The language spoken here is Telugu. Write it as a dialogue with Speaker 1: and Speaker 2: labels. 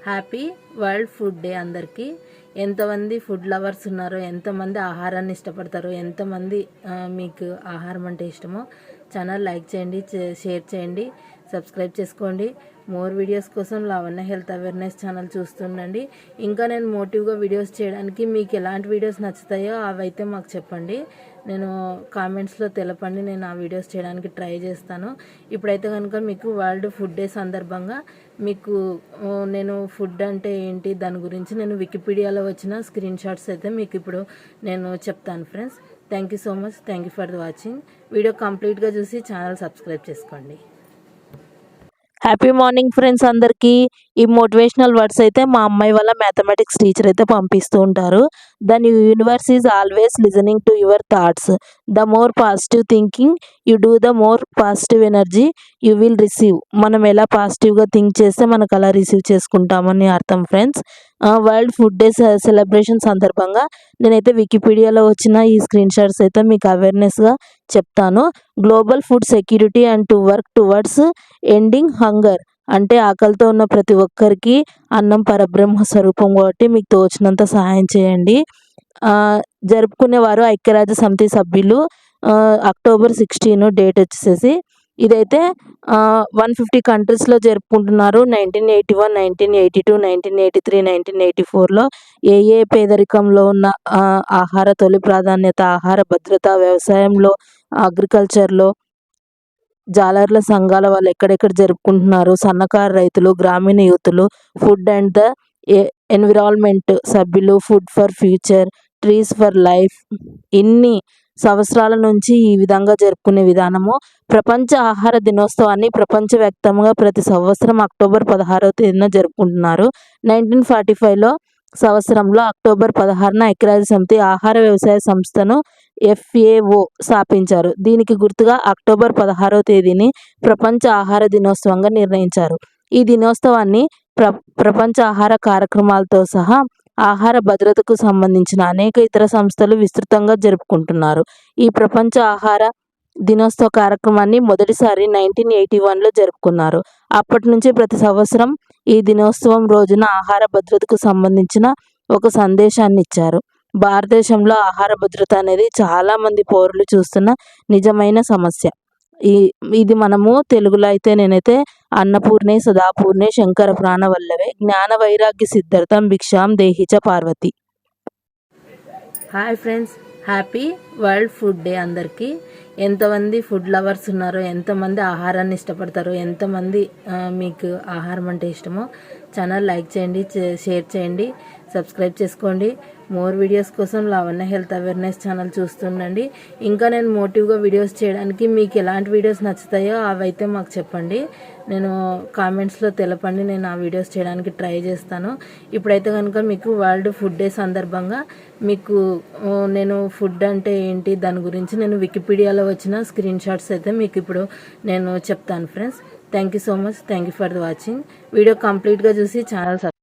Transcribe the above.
Speaker 1: హ్యాపీ వరల్డ్ ఫుడ్ డే అందరికీ. ఎంతమంది ఫుడ్ లవర్స్ ఉన్నారో, ఎంతమంది ఆహారాన్ని ఇష్టపడతారో, ఎంతమంది మీకు ఆహారం అంటే ఇష్టమో ఛానల్ లైక్ చేయండి, షేర్ చేయండి, సబ్స్క్రైబ్ చేసుకోండి. మోర్ వీడియోస్ కోసం లావణ్య హెల్త్ అవేర్నెస్ ఛానల్ చూస్తుండండి. ఇంకా నేను మోటివ్గా వీడియోస్ చేయడానికి మీకు ఎలాంటి వీడియోస్ నచ్చుతాయో అవైతే మాకు చెప్పండి, నేను కామెంట్స్లో తెలపండి. నేను ఆ వీడియోస్ చేయడానికి ట్రై చేస్తాను. ఇప్పుడైతే కనుక మీకు వరల్డ్ ఫుడ్ డే సందర్భంగా మీకు నేను ఫుడ్ అంటే ఏంటి దాని గురించి నేను వికీపీడియాలో వచ్చిన స్క్రీన్ షాట్స్ అయితే మీకు ఇప్పుడు నేను చెప్తాను friends. Thank you so much. Thank you for watching. Video కంప్లీట్గా చూసి ఛానల్ సబ్స్క్రైబ్ చేసుకోండి. హ్యాపీ మార్నింగ్ ఫ్రెండ్స్ అందరికీ. ఈ మోటివేషనల్ వర్డ్స్ అయితే మా అమ్మాయి వాళ్ళ మ్యాథమెటిక్స్ టీచర్ అయితే పంపిస్తూ ఉంటారు. The universe is always listening to your thoughts. The more positive thinking you do, the more positive energy you will receive. మనం ఎలా పాజిటివ్గా థింక్ చేస్తే మనకు అలా రిసీవ్ చేసుకుంటామని అర్థం friends. World food day celebration సందర్భంగా నేనైతే వికీపీడియాలో వచ్చిన ఈ స్క్రీన్ షాట్స్ అయితే మీకు అవేర్నెస్గా చెప్తాను. Global food security and to work towards ending hunger. అంటే ఆకలితో ఉన్న ప్రతి ఒక్కరికి అన్నం పరబ్రహ్మ స్వరూపం కాబట్టి మీకు తోచినంత సహాయం చేయండి. జరుపుకునేవారు ఐక్యరాజ్య సమితి సభ్యులు. అక్టోబర్ 16 డేట్ వచ్చేసేసి ఇదైతే 150 కంట్రీస్లో జరుపుకుంటున్నారు. 1981, 1982, 1983, 1984లో ఏ పేదరికంలో ఉన్న ఆహార తొలి ప్రాధాన్యత, ఆహార భద్రత, వ్యవసాయంలో, అగ్రికల్చర్లో జాలర్ల సంఘాల వాళ్ళు ఎక్కడెక్కడ జరుపుకుంటున్నారు, సన్నకారు రైతులు, గ్రామీణ యూతులు, ఫుడ్ అండ్ ద ఎన్విరాన్మెంట్ సభ్యులు, food for future, trees for life, ఇన్ని సంవత్సరాల నుంచి ఈ విధంగా జరుపుకునే విధానము. ప్రపంచ ఆహార దినోత్సవాన్ని ప్రపంచవ్యాప్తంగా ప్రతి సంవత్సరం అక్టోబర్ 16వ తేదీన జరుపుకుంటున్నారు. 1945లో సంవత్సరంలో అక్టోబర్ 16న ఐక్యరాజ్య సమితి ఆహార వ్యవసాయ సంస్థను FAO స్థాపించారు. దీనికి గుర్తుగా అక్టోబర్ 16వ తేదీని ప్రపంచ ఆహార దినోత్సవంగా నిర్ణయించారు. ఈ దినోత్సవాన్ని ప్రపంచ ఆహార కార్యక్రమాలతో సహా ఆహార భద్రతకు సంబంధించిన అనేక ఇతర సంస్థలు విస్తృతంగా జరుపుకుంటున్నారు. ఈ ప్రపంచ ఆహార దినోత్సవ కార్యక్రమాన్ని మొదటిసారి 1981లో జరుపుకున్నారు. అప్పటి నుంచి ప్రతి సంవత్సరం ఈ దినోత్సవం రోజున ఆహార భద్రతకు సంబంధించిన ఒక సందేశాన్ని ఇచ్చారు. భారతదేశంలో ఆహార భద్రత అనేది చాలామంది పౌరులు చూస్తున్న నిజమైన సమస్య. ఇది మనము తెలుగులో అయితే నేనైతే అన్నపూర్ణే సదాపూర్ణే శంకర ప్రాణవల్లవే జ్ఞాన వైరాగ్య సిద్ధార్థం భిక్షాం దేహిచ Parvati. Hi friends, happy world food day అందరికీ. ఎంతమంది ఫుడ్ లవర్స్ ఉన్నారో, ఎంతమంది ఆహారాన్ని ఇష్టపడతారో, ఎంతమంది మీకు ఆహారం అంటే ఇష్టమో ఛానల్ లైక్ చేయండి, షేర్ చేయండి, సబ్స్క్రైబ్ చేసుకోండి. మోర్ వీడియోస్ కోసం లావణ్య హెల్త్ అవేర్నెస్ ఛానల్ చూస్తుండండి. ఇంకా నేను మోటివ్గా వీడియోస్ చేయడానికి మీకు ఎలాంటి వీడియోస్ నచ్చుతాయో అవైతే మాకు చెప్పండి, నేను కామెంట్స్లో తెలపండి. నేను ఆ వీడియోస్ చేయడానికి ట్రై చేస్తాను. ఇప్పుడైతే కనుక మీకు వరల్డ్ ఫుడ్ డే సందర్భంగా మీకు నేను ఫుడ్ అంటే ఏంటి దాని గురించి నేను వికీపీడియాలో వచ్చిన స్క్రీన్ షాట్స్ అయితే మీకు ఇప్పుడు నేను చెప్తాను friends. Thank you so much. Thank you for watching. Video కంప్లీట్గా చూసి ఛానల్ సబ్స్క్రైబ్